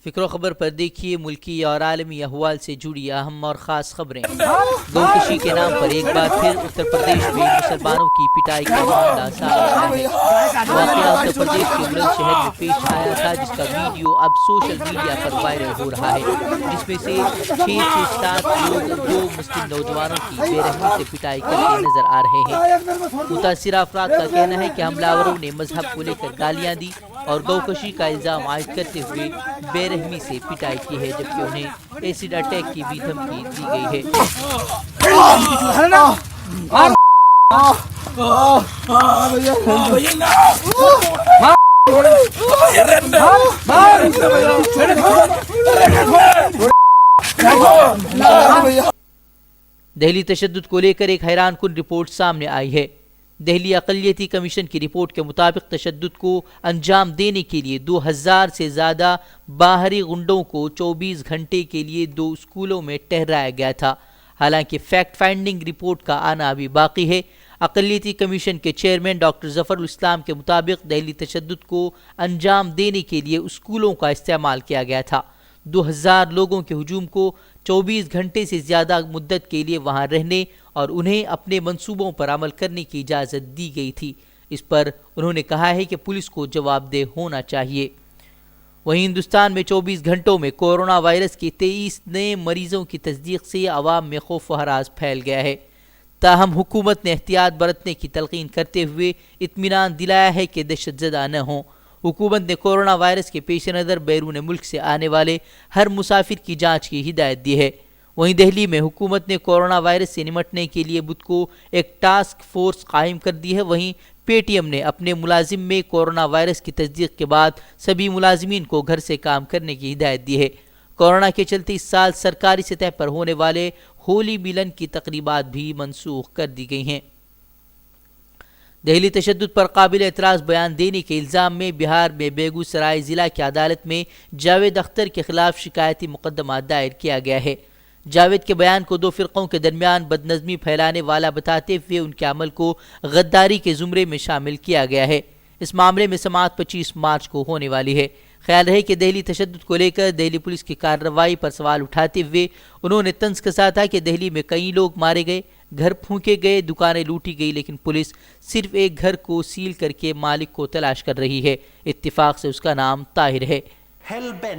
فکر و خبر پر دیکھیے ملکی اور عالمی احوال سے جڑی اہم اور خاص خبریں۔ گوکشی کے نام پر ایک بار پھر اتر پردیش میں مسلمانوں کی پٹائی کا معاملہ سامنے آیا ہے۔ واقعہ اتر پردیش کے بلند شہر میں پیش آیا تھا، جس کا ویڈیو اب سوشل میڈیا پر وائرل ہو رہا ہے، جس میں سے 6 سے 7 لوگ 2 مسلم نوجوانوں کی بے رحمی سے پٹائی کرتے نظر آ رہے ہیں۔ متاثرہ افراد کا کہنا ہے کہ حملہ آوروں نے مذہب کو لے کر گالیاں دی اور گوکشی کا الزام عائد کرتے ہوئے بے رحمی سے پٹائی کی ہے، جبکہ انہیں ایسڈ اٹیک کی بھی دھمکی دی گئی ہے۔ دہلی تشدد کو لے کر ایک حیران کن رپورٹ سامنے آئی ہے۔ دہلی اقلیتی کمیشن کی رپورٹ کے مطابق تشدد کو انجام دینے کے لیے 2000 سے زیادہ باہری غنڈوں کو 24 گھنٹے کے لیے 2 اسکولوں میں ٹھہرایا گیا تھا۔ حالانکہ فیکٹ فائنڈنگ رپورٹ کا آنا ابھی باقی ہے۔ اقلیتی کمیشن کے چیئرمین ڈاکٹر ظفر الاسلام کے مطابق دہلی تشدد کو انجام دینے کے لیے اسکولوں کا استعمال کیا گیا تھا۔ 2000 لوگوں کے ہجوم کو 24 گھنٹے سے زیادہ مدت کے لیے وہاں رہنے اور انہیں اپنے منصوبوں پر عمل کرنے کی اجازت دی گئی تھی۔ اس پر انہوں نے کہا ہے کہ پولیس کو جواب دہ ہونا چاہیے۔ وہیں ہندوستان میں 24 گھنٹوں میں کورونا وائرس کے 23 نئے مریضوں کی تصدیق سے عوام میں خوف و ہراس پھیل گیا ہے۔ تاہم حکومت نے احتیاط برتنے کی تلقین کرتے ہوئے اطمینان دلایا ہے کہ دہشت زدہ نہ ہوں۔ حکومت نے کورونا وائرس کے پیش نظر بیرون ملک سے آنے والے ہر مسافر کی جانچ کی ہدایت دی ہے۔ وہیں دہلی میں حکومت نے کورونا وائرس سے نمٹنے کے لیے بدھ کو ایک ٹاسک فورس قائم کر دی ہے۔ وہیں پے ٹی ایم نے اپنے ملازم میں کورونا وائرس کی تصدیق کے بعد سبھی ملازمین کو گھر سے کام کرنے کی ہدایت دی ہے۔ کورونا کے چلتے اس سال سرکاری سطح پر ہونے والے ہولی ملن کی تقریبات بھی منسوخ کر دی گئی ہیں۔ دہلی تشدد پر قابل اعتراض بیان دینے کے الزام میں بہار میں بیگو سرائے ضلع کی عدالت میں جاوید اختر کے خلاف شکایتی مقدمہ دائر کیا گیا ہے۔ جاوید کے بیان کو 2 فرقوں کے درمیان بدنظمی پھیلانے والا بتاتے ہوئے ان کے عمل کو غداری کے زمرے میں شامل کیا گیا ہے۔ اس معاملے میں سماعت 25 مارچ کو ہونے والی ہے۔ خیال رہے کہ دہلی تشدد کو لے کر دہلی پولیس کی کارروائی پر سوال اٹھاتے ہوئے انہوں نے طنز کسا تھا کہ دہلی میں کئی لوگ مارے گئے، گھر پھونکے گئے، دکانیں لوٹی گئی، لیکن پولیس صرف ایک گھر کو سیل کر کے مالک کو تلاش کر رہی ہے۔ اتفاق سے اس کا نام طاہر ہے۔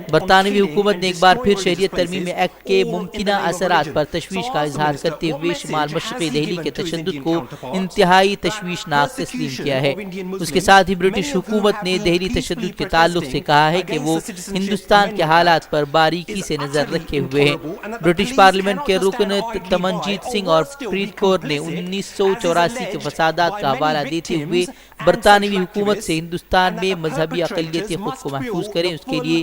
برطانوی حکومت نے ایک بار پھر شہریت ترمیمی ایکٹ کے ممکنہ اثرات پر تشویش کا اظہار کرتے ہوئے شمال مشرقی دہلی کے تشدد کو انتہائی تشویشناک تسلیم کیا ہے۔ اس کے ساتھ ہی برٹش حکومت نے دہلی تشدد کے تعلق سے کہا ہے کہ وہ ہندوستان کے حالات پر باریکی سے نظر رکھے ہوئے ہیں۔ برٹش پارلیمنٹ کے رکن تمنجیت سنگھ اور پریت کور نے 1984 کے فسادات کا حوالہ دیتے ہوئے برطانوی حکومت سے ہندوستان میں مذہبی اقلیتی خود کو محفوظ کریں، اس کے لیے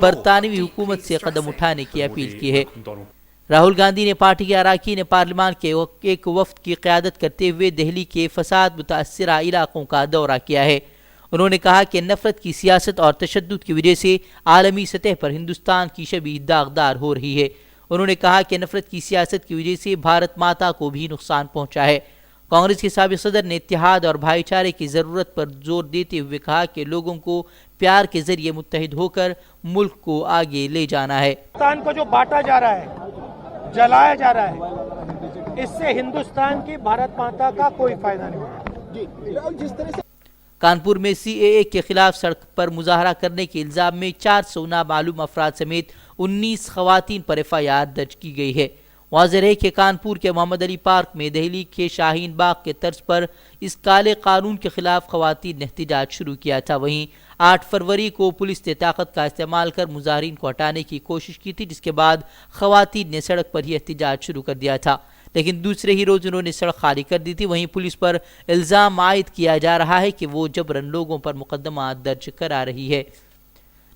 برطانوی حکومت سے قدم اٹھانے کی اپیل کی ہے۔ راہل گاندھی نے پارٹی کے اراکین پارلیمان کے ایک وفد کی قیادت کرتے ہوئے دہلی کے فساد متاثرہ علاقوں کا دورہ کیا ہے۔ انہوں نے کہا کہ نفرت کی سیاست اور تشدد کی وجہ سے عالمی سطح پر ہندوستان کی شبیہ داغدار ہو رہی ہے۔ انہوں نے کہا کہ نفرت کی سیاست کی وجہ سے بھارت ماتا کو بھی نقصان پہنچا ہے۔ کانگریس کے سابق صدر نے اتحاد اور بھائی چارے کی ضرورت پر زور دیتے ہوئے کہا کہ لوگوں کو پیار کے ذریعے متحد ہو کر ملک کو آگے لے جانا ہے۔ ہندوستان کو جو بانٹا جا رہا ہے، جلایا جا رہا ہے، اس سے ہندوستان کی بھارت ماتا کا کوئی فائدہ نہیں ہوگا۔ جس طرح سے کانپور میں CAA کے خلاف سڑک پر مظاہرہ کرنے کے الزام میں 400 نامعلوم افراد سمیت 19 خواتین پر FIR درج کی گئی ہے۔ واضح ہے کہ کانپور کے محمد علی پارک میں دہلی کے شاہین باغ کے طرز پر اس کالے قانون کے خلاف خواتین نے احتجاج شروع کیا تھا۔ وہیں 8 فروری کو پولیس نے طاقت کا استعمال کر مظاہرین کو ہٹانے کی کوشش کی تھی، جس کے بعد خواتین نے سڑک پر ہی احتجاج شروع کر دیا تھا، لیکن دوسرے ہی روز انہوں نے سڑک خالی کر دی تھی۔ وہیں پولیس پر الزام عائد کیا جا رہا ہے کہ وہ جبراً لوگوں پر مقدمات درج کرا رہی ہے۔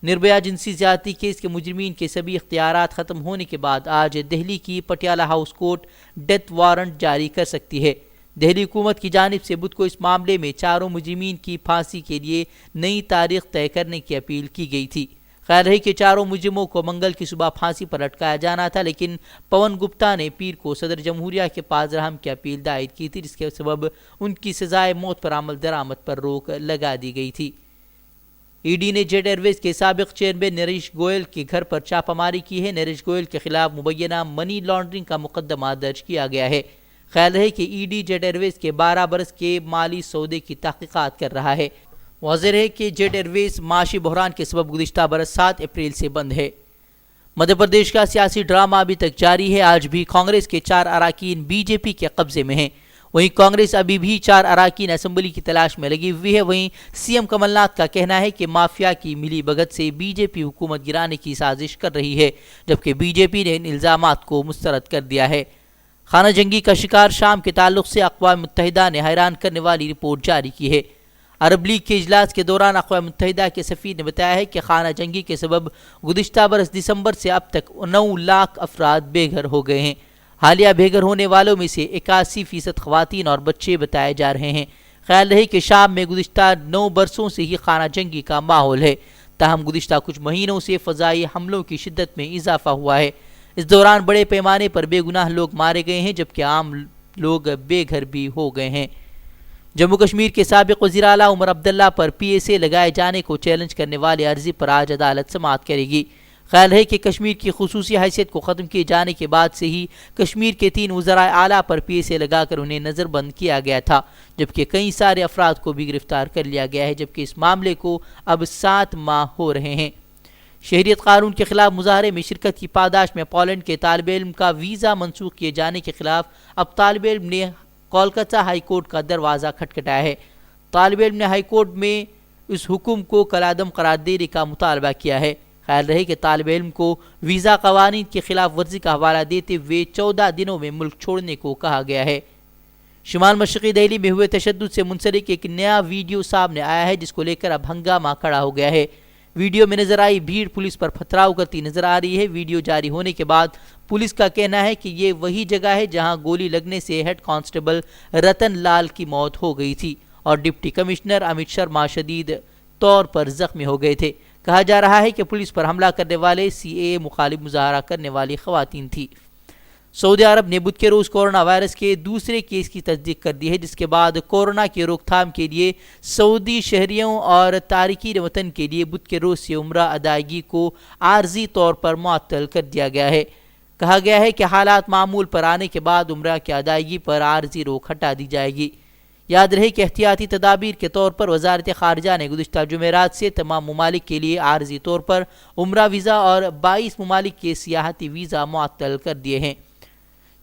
نربھیا جنسی زیادتی کیس کے مجرمین کے سبھی اختیارات ختم ہونے کے بعد آج دہلی کی Patiala house court death warrant جاری کر سکتی ہے۔ دہلی حکومت کی جانب سے بدھ کو اس معاملے میں چاروں مجرمین کی پھانسی کے لیے نئی تاریخ طے کرنے کی اپیل کی گئی تھی۔ خیال ہے کہ چاروں مجرموں کو منگل کی صبح پھانسی پر لٹکایا جانا تھا، لیکن پون گپتا نے پیر کو صدر جمہوریہ کے پاس رحم کی اپیل دائر کی تھی، جس کے سبب ان کی سزائے موت پر عمل درآمد پر روک لگا دی گئی تھی۔ ای ڈی نے جیٹ ایئر ویز کے سابق چیئرمین نریش گوئل کے گھر پر چھاپہ کی ہے۔ نریش گوئل کے خلاف مبینہ منی لانڈرنگ کا مقدمہ درج کیا گیا ہے۔ خیال ہے کہ ای ڈی جیٹ ایئر ویز کے 12 برس کے مالی سودے کی تحقیقات کر رہا ہے۔ واضح ہے کہ جیٹ ایئر ویز معاشی بحران کے سبب گزشتہ برس 7 اپریل سے بند ہے۔ مدھیہ پردیش کا سیاسی ڈرامہ ابھی تک جاری ہے۔ آج بھی کانگریس کے 4 اراکین بی جے پی کے قبضے میں ہیں۔ وہیں کانگریس ابھی بھی 4 اراکین اسمبلی کی تلاش میں لگی ہوئی ہے۔ وہیں سی ایم کمل ناتھ کا کہنا ہے کہ مافیا کی ملی بھگت سے بی جے پی حکومت گرانے کی سازش کر رہی ہے، جبکہ بی جے پی نے ان الزامات کو مسترد کر دیا ہے۔ خانہ جنگی کا شکار شام کے تعلق سے اقوام متحدہ نے حیران کرنے والی رپورٹ جاری کی ہے۔ عرب لیگ کے اجلاس کے دوران اقوام متحدہ کے سفیر نے بتایا ہے کہ خانہ جنگی کے سبب گزشتہ برس دسمبر سے اب تک 9 لاکھ افراد بے گھر ہو گئے ہیں۔ حالیہ بے گھر ہونے والوں میں سے 81% خواتین اور بچے بتائے جا رہے ہیں۔ خیال رہے کہ شام میں گزشتہ 9 برسوں سے ہی خانہ جنگی کا ماحول ہے، تاہم گزشتہ کچھ مہینوں سے فضائی حملوں کی شدت میں اضافہ ہوا ہے۔ اس دوران بڑے پیمانے پر بے گناہ لوگ مارے گئے ہیں، جبکہ عام لوگ بے گھر بھی ہو گئے ہیں۔ جموں کشمیر کے سابق وزیر اعلیٰ عمر عبداللہ پر پی ایس اے لگائے جانے کو چیلنج کرنے والے عرضی پر آج عدالت سماعت کرے گی۔ خیال ہے کہ کشمیر کی خصوصی حیثیت کو ختم کیے جانے کے بعد سے ہی کشمیر کے 3 وزرائے اعلیٰ پر پی ایس اے لگا کر انہیں نظر بند کیا گیا تھا، جبکہ کئی سارے افراد کو بھی گرفتار کر لیا گیا ہے، جبکہ اس معاملے کو اب 7 ماہ ہو رہے ہیں۔ شہریت قانون کے خلاف مظاہرے میں شرکت کی پاداش میں پولینڈ کے طالب علم کا ویزا منسوخ کیے جانے کے خلاف اب طالب علم نے کولکتہ ہائی کورٹ کا دروازہ کھٹکھٹایا ہے۔ طالب علم نے ہائی کورٹ میں اس حکم کو کالعدم قرار دینے کا مطالبہ کیا ہے۔ خیال رہے کہ طالب علم کو ویزا قوانین کی خلاف ورزی کا حوالہ دیتے ہوئے 14 دنوں میں ملک چھوڑنے کو کہا گیا ہے۔ شمال مشرقی دہلی میں ہوئے تشدد سے منسلک ایک نیا ویڈیو سامنے آیا ہے، جس کو لے کر اب ہنگامہ کھڑا ہو گیا ہے۔ ویڈیو میں نظر آئی بھیڑ پولیس پر پتھراؤ کرتی نظر آ رہی ہے۔ ویڈیو جاری ہونے کے بعد پولیس کا کہنا ہے کہ یہ وہی جگہ ہے جہاں گولی لگنے سے ہیڈ کانسٹیبل رتن لال کی موت ہو گئی تھی اور ڈپٹی کمشنر امت شرما شدید طور پر زخمی ہو گئے تھے۔ کہا جا رہا ہے کہ پولیس پر حملہ کرنے والے سی اے مخالف مظاہرہ کرنے والی خواتین تھیں۔ سعودی عرب نے بدھ کے روز کورونا وائرس کے دوسرے کیس کی تصدیق کر دی ہے، جس کے بعد کورونا کی روک تھام کے لیے سعودی شہریوں اور تارکین وطن کے لیے بدھ کے روز سے عمرہ ادائیگی کو عارضی طور پر معطل کر دیا گیا ہے۔ کہا گیا ہے کہ حالات معمول پر آنے کے بعد عمرہ کی ادائیگی پر عارضی روک ہٹا دی جائے گی۔ یاد رہے کہ احتیاطی تدابیر کے طور پر وزارت خارجہ نے گزشتہ جمعرات سے تمام ممالک کے لیے عارضی طور پر عمرہ ویزا اور 22 ممالک کے سیاحتی ویزا معطل کر دیے ہیں۔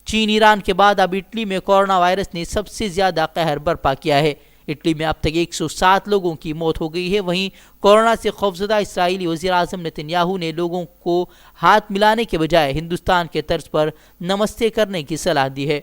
چین ایران کے بعد اب اٹلی میں کورونا وائرس نے سب سے زیادہ قہر برپا کیا ہے۔ اٹلی میں اب تک 107 لوگوں کی موت ہو گئی ہے۔ وہیں کورونا سے خوفزدہ اسرائیلی وزیر اعظم نتن یاہو نے لوگوں کو ہاتھ ملانے کے بجائے ہندوستان کے طرز پر نمستے کرنے کی صلاح دی ہے۔